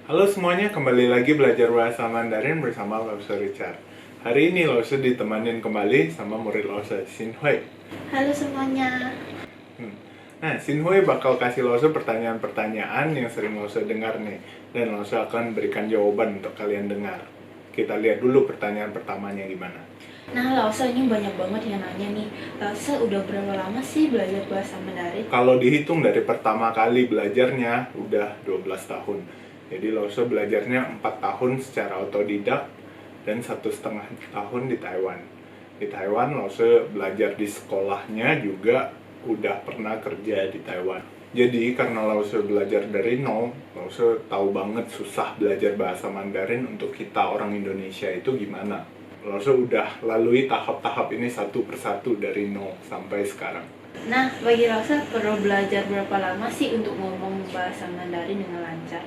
Halo semuanya, kembali lagi belajar bahasa Mandarin bersama Lause Richard. Hari ini Lause ditemanin kembali sama murid Lause, Xin Hui. Halo semuanya. Nah, Xin Hui bakal kasih Lause pertanyaan-pertanyaan yang sering Lause dengar nih. Dan Lause akan berikan jawaban untuk kalian dengar. Kita lihat dulu pertanyaan pertamanya gimana. Nah, Lause ini banyak banget yang nanya nih. Lause udah berapa lama sih belajar bahasa Mandarin? Kalau dihitung dari pertama kali belajarnya, udah 12 tahun. Jadi Lause belajarnya 4 tahun secara otodidak dan 1,5 tahun di Taiwan. Di Taiwan Lause belajar di sekolahnya juga udah pernah kerja di Taiwan. Jadi karena Lause belajar dari nol, Lause tahu banget susah belajar bahasa Mandarin untuk kita orang Indonesia itu gimana. Lause udah lalui tahap-tahap ini satu persatu dari nol sampai sekarang. Nah, bagi Lause perlu belajar berapa lama sih untuk ngomong bahasa Mandarin dengan lancar?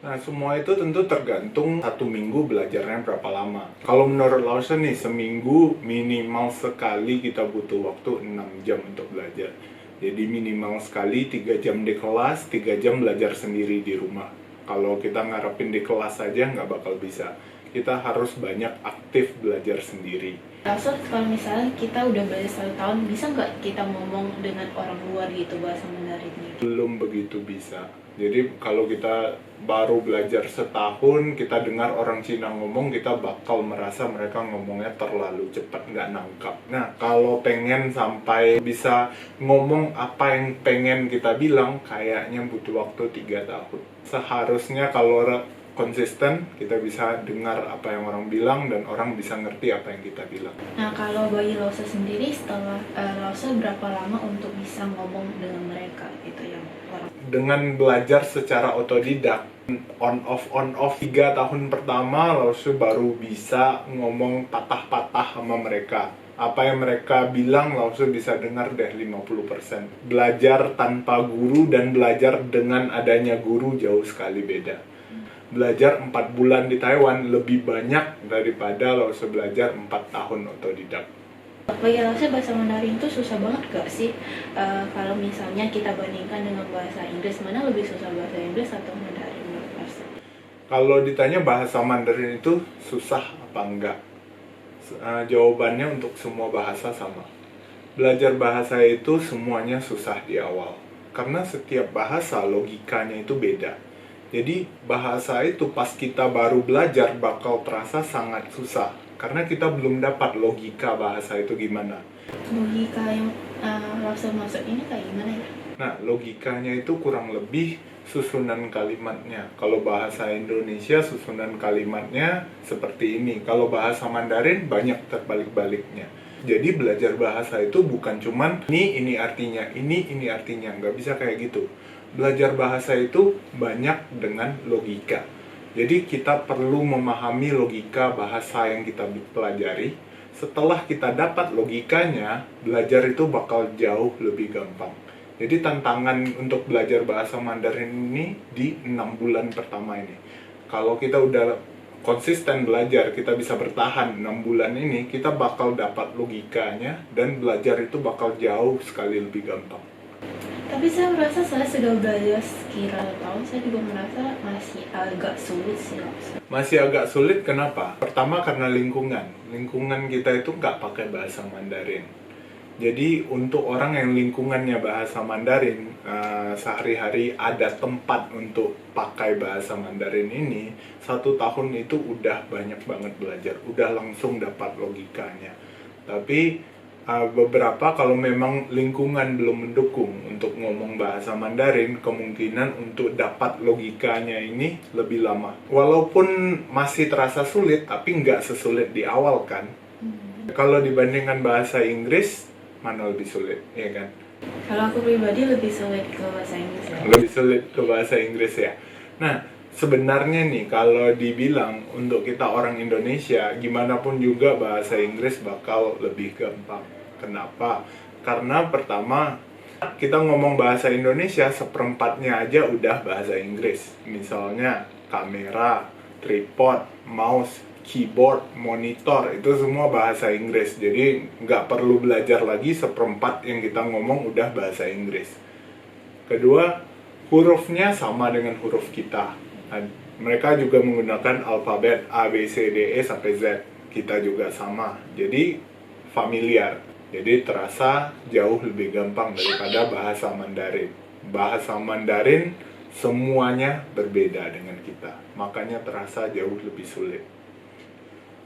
Nah, semua itu tentu tergantung satu minggu belajarnya berapa lama. Kalau menurut Lause nih, seminggu minimal sekali kita butuh waktu 6 jam untuk belajar. Jadi minimal sekali 3 jam di kelas, 3 jam belajar sendiri di rumah. Kalau kita ngarepin di kelas aja nggak bakal bisa. Kita harus banyak aktif belajar sendiri. Lause, kalau misalnya kita udah belajar 1 tahun, bisa nggak kita ngomong dengan orang luar gitu bahasa Mandarinnya? Belum begitu bisa. Jadi kalau kita baru belajar setahun, kita dengar orang Cina ngomong, kita bakal merasa mereka ngomongnya terlalu cepat, nggak nangkap. Nah, kalau pengen sampai bisa ngomong apa yang pengen kita bilang, kayaknya butuh waktu 3 tahun. Seharusnya kalau konsisten, kita bisa dengar apa yang orang bilang dan orang bisa ngerti apa yang kita bilang. Nah, kalau bagi Lause sendiri, setelah Lause berapa lama untuk bisa ngomong dengan mereka gitu yang orang? Dengan belajar secara otodidak, on off 3 tahun pertama Lause baru bisa ngomong patah-patah sama mereka. Apa yang mereka bilang Lause bisa dengar deh 50%. Belajar tanpa guru dan belajar dengan adanya guru jauh sekali beda. Belajar 4 bulan di Taiwan lebih banyak daripada Lause belajar 4 tahun otodidak. Bagi Lause bahasa Mandarin itu susah banget gak sih? Kalau misalnya kita bandingkan dengan bahasa Inggris, mana lebih susah bahasa Inggris atau Mandarin menurut Lause? Kalau ditanya bahasa Mandarin itu susah apa enggak? Jawabannya untuk semua bahasa sama. Belajar bahasa itu semuanya susah di awal. Karena setiap bahasa logikanya itu beda. Jadi bahasa itu pas kita baru belajar bakal terasa sangat susah. Karena kita belum dapat logika bahasa itu gimana. Logika yang Lause maksud ini kayak gimana ya? Nah, logikanya itu kurang lebih susunan kalimatnya. Kalau bahasa Indonesia susunan kalimatnya seperti ini. Kalau bahasa Mandarin banyak terbalik-baliknya. Jadi belajar bahasa itu bukan cuman ini artinya, ini artinya. Nggak bisa kayak gitu. Belajar bahasa itu banyak dengan logika. Jadi kita perlu memahami logika bahasa yang kita pelajari. Setelah kita dapat logikanya, belajar itu bakal jauh lebih gampang. Jadi tantangan untuk belajar bahasa Mandarin ini di 6 bulan pertama ini. Kalau kita udah konsisten belajar, kita bisa bertahan 6 bulan ini, kita bakal dapat logikanya dan belajar itu bakal jauh sekali lebih gampang. Tapi saya merasa saya sudah belajar sekira tahun, saya juga merasa masih agak sulit sih Lause. Masih agak sulit, kenapa? Pertama karena lingkungan kita itu nggak pakai bahasa Mandarin. Jadi untuk orang yang lingkungannya bahasa Mandarin, sehari-hari ada tempat untuk pakai bahasa Mandarin ini, 1 tahun itu udah banyak banget belajar, udah langsung dapat logikanya. Tapi beberapa kalau memang lingkungan belum mendukung untuk ngomong bahasa Mandarin, kemungkinan untuk dapat logikanya ini lebih lama. Walaupun masih terasa sulit, tapi nggak sesulit di awal kan. Kalau dibandingkan bahasa Inggris, mana lebih sulit, ya kan? Kalau aku pribadi lebih sulit ke bahasa Inggris ya. Lebih sulit ke bahasa Inggris ya. Nah, sebenarnya nih kalau dibilang untuk kita orang Indonesia, gimana pun juga bahasa Inggris bakal lebih gampang. Kenapa? Karena pertama, kita ngomong bahasa Indonesia seperempatnya aja udah bahasa Inggris. Misalnya kamera, tripod, mouse, keyboard, monitor, itu semua bahasa Inggris. Jadi nggak perlu belajar lagi, seperempat yang kita ngomong udah bahasa Inggris. Kedua, hurufnya sama dengan huruf kita. Mereka juga menggunakan alfabet A, B, C, D, E sampai Z. Kita juga sama. Jadi familiar. Jadi terasa jauh lebih gampang daripada bahasa Mandarin. Bahasa Mandarin semuanya berbeda dengan kita. Makanya terasa jauh lebih sulit.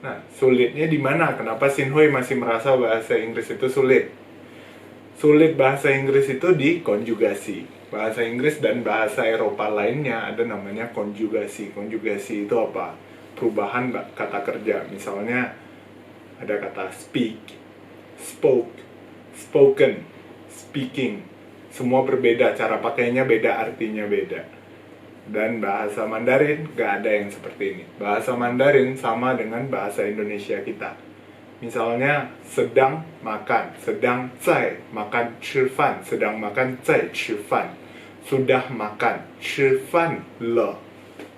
Nah, sulitnya di mana? Kenapa Sinhui masih merasa bahasa Inggris itu sulit? Sulit bahasa Inggris itu di konjugasi. Bahasa Inggris dan bahasa Eropa lainnya ada namanya konjugasi. Konjugasi itu apa? Perubahan kata kerja. Misalnya ada kata speak, spoke, spoken, speaking. Semua berbeda, cara pakainya beda, artinya beda. Dan bahasa Mandarin gak ada yang seperti ini. Bahasa Mandarin sama dengan bahasa Indonesia kita. Misalnya sedang makan, sedang zai makan 吃饭, sedang makan zai 吃饭. Sudah makan, 吃饭了.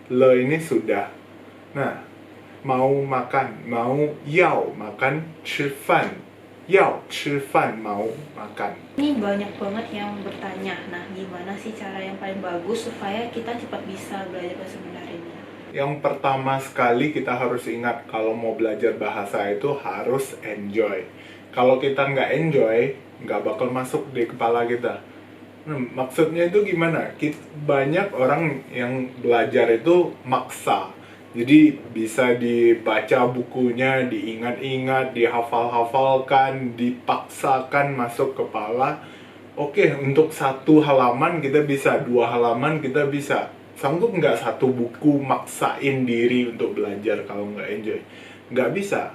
Le ini sudah. Nah, mau makan, mau yao makan 吃饭, yao 吃饭 mau makan. Ini banyak banget yang bertanya, nah gimana sih cara yang paling bagus supaya kita cepat bisa belajar bahasa Mandarinnya? Yang pertama sekali kita harus ingat kalau mau belajar bahasa itu harus enjoy. Kalau kita nggak enjoy, nggak bakal masuk di kepala kita. Maksudnya itu gimana? Banyak orang yang belajar itu maksa. Jadi bisa dibaca bukunya, diingat-ingat, dihafal-hafalkan, dipaksakan masuk kepala. Oke, untuk 1 halaman kita bisa, 2 halaman kita bisa. Sanggup nggak 1 buku maksain diri untuk belajar kalau nggak enjoy? Nggak bisa.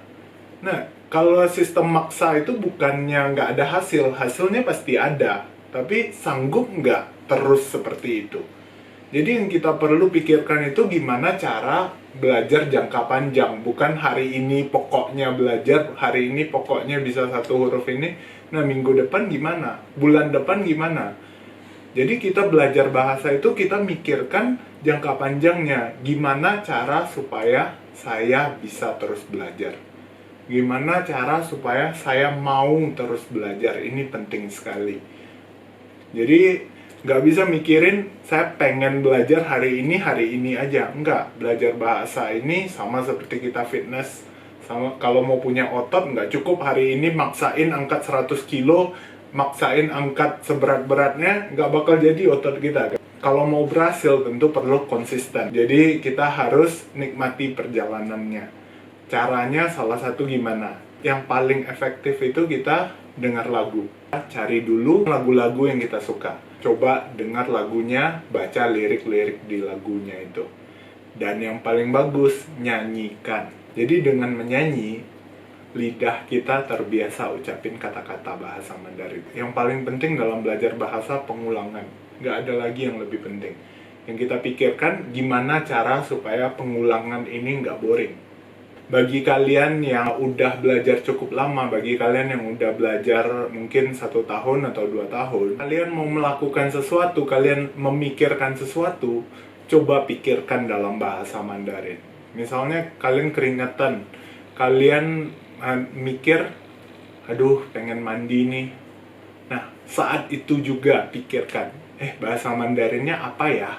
Nah, kalau sistem maksa itu bukannya nggak ada hasil, hasilnya pasti ada. Tapi sanggup nggak terus seperti itu? Jadi yang kita perlu pikirkan itu gimana cara belajar jangka panjang. Bukan hari ini pokoknya belajar, hari ini pokoknya bisa 1 huruf ini. Nah, minggu depan gimana? Bulan depan gimana? Jadi kita belajar bahasa itu kita mikirkan jangka panjangnya. Gimana cara supaya saya bisa terus belajar? Gimana cara supaya saya mau terus belajar? Ini penting sekali. Jadi nggak bisa mikirin saya pengen belajar hari ini aja. Enggak, belajar bahasa ini sama seperti kita fitness. Sama kalau mau punya otot nggak cukup hari ini maksain angkat 100 kilo, maksain angkat seberat-beratnya, nggak bakal jadi otot kita. Kalau mau berhasil tentu perlu konsisten. Jadi kita harus nikmati perjalanannya. Caranya salah satu gimana? Yang paling efektif itu kita dengar lagu. Cari dulu lagu-lagu yang kita suka. Coba dengar lagunya, baca lirik-lirik di lagunya itu. Dan yang paling bagus, nyanyikan. Jadi dengan menyanyi, lidah kita terbiasa ucapin kata-kata bahasa Mandarin. Yang paling penting dalam belajar bahasa, pengulangan. Nggak ada lagi yang lebih penting. Yang kita pikirkan, gimana cara supaya pengulangan ini nggak boring. Bagi kalian yang udah belajar cukup lama, bagi kalian yang udah belajar mungkin 1 tahun atau 2 tahun, kalian mau melakukan sesuatu, kalian memikirkan sesuatu, coba pikirkan dalam bahasa Mandarin. Misalnya kalian keringetan, kalian mikir, aduh pengen mandi nih. Nah, saat itu juga pikirkan, bahasa Mandarinnya apa ya?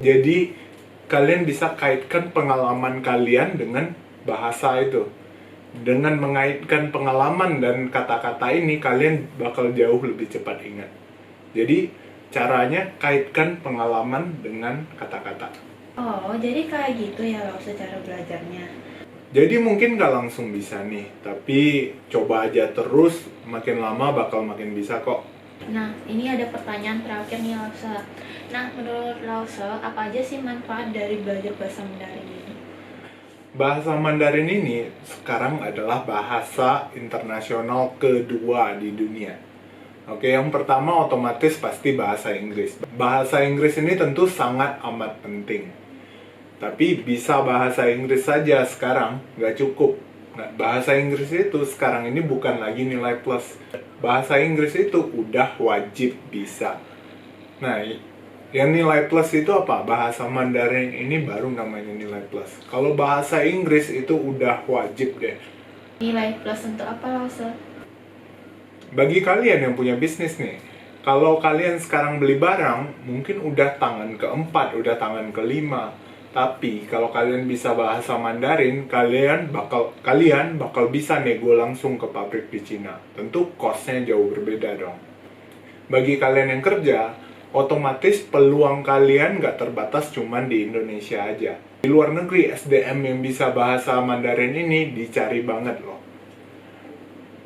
Jadi kalian bisa kaitkan pengalaman kalian dengan bahasa itu. Dengan mengaitkan pengalaman dan kata-kata ini, kalian bakal jauh lebih cepat ingat. Jadi, caranya kaitkan pengalaman dengan kata-kata. Oh, jadi kayak gitu ya loh secara belajarnya. Jadi mungkin gak langsung bisa nih, tapi coba aja terus, makin lama bakal makin bisa kok. Nah, ini ada pertanyaan terakhir nih, Lausa. Nah, menurut Lausa, apa aja sih manfaat dari belajar bahasa Mandarin ini? Bahasa Mandarin ini sekarang adalah bahasa internasional kedua di dunia. Oke, yang pertama otomatis pasti bahasa Inggris. Bahasa Inggris ini tentu sangat amat penting. Tapi bisa bahasa Inggris saja sekarang, nggak cukup. Nah, bahasa Inggris itu sekarang ini bukan lagi nilai plus. Bahasa Inggris itu udah wajib bisa. Nah, yang nilai plus itu apa? Bahasa Mandarin ini baru namanya nilai plus. Kalau bahasa Inggris itu udah wajib deh. Nilai plus untuk apa, Lausa? Bagi kalian yang punya bisnis nih, Kalau kalian sekarang beli barang, mungkin udah tangan keempat, udah tangan kelima. Tapi kalau kalian bisa bahasa Mandarin, kalian bakal bisa nego langsung ke pabrik di Cina. Tentu cost-nya jauh berbeda dong. Bagi kalian yang kerja, otomatis peluang kalian nggak terbatas cuman di Indonesia aja. Di luar negeri, SDM yang bisa bahasa Mandarin ini dicari banget loh.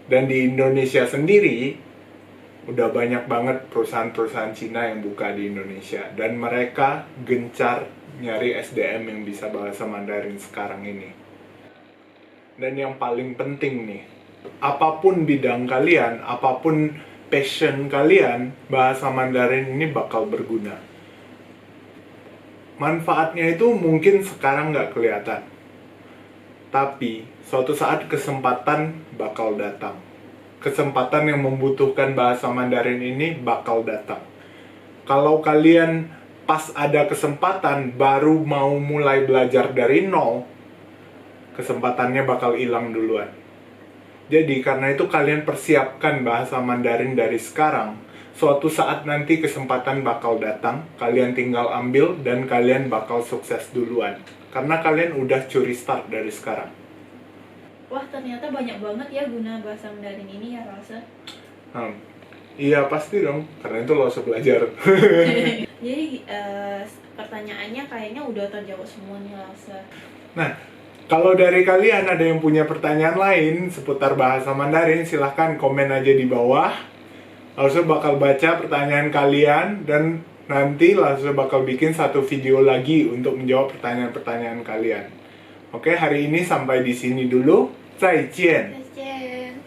Dan di Indonesia sendiri, udah banyak banget perusahaan-perusahaan Cina yang buka di Indonesia. Dan mereka gencar nyari SDM yang bisa bahasa Mandarin sekarang ini. Dan yang paling penting nih, apapun bidang kalian, apapun passion kalian, bahasa Mandarin ini bakal berguna. Manfaatnya itu mungkin sekarang nggak kelihatan, tapi suatu saat kesempatan bakal datang. Kesempatan yang membutuhkan bahasa Mandarin ini bakal datang. Kalau kalian pas ada kesempatan baru mau mulai belajar dari nol, kesempatannya bakal hilang duluan. Jadi karena itu kalian persiapkan bahasa Mandarin dari sekarang. Suatu saat nanti kesempatan bakal datang, kalian tinggal ambil dan kalian bakal sukses duluan. Karena kalian udah curi start dari sekarang. Wah, ternyata banyak banget ya guna bahasa Mandarin ini ya, Rasa. Iya pasti dong, karena itu lo harus belajar. Jadi pertanyaannya kayaknya udah terjawab semua nih, Rasa. Nah, kalau dari kalian ada yang punya pertanyaan lain seputar bahasa Mandarin, silahkan komen aja di bawah. Lalu bakal baca pertanyaan kalian dan nanti langsung bakal bikin satu video lagi untuk menjawab pertanyaan-pertanyaan kalian. Oke, hari ini sampai di sini dulu. 再见。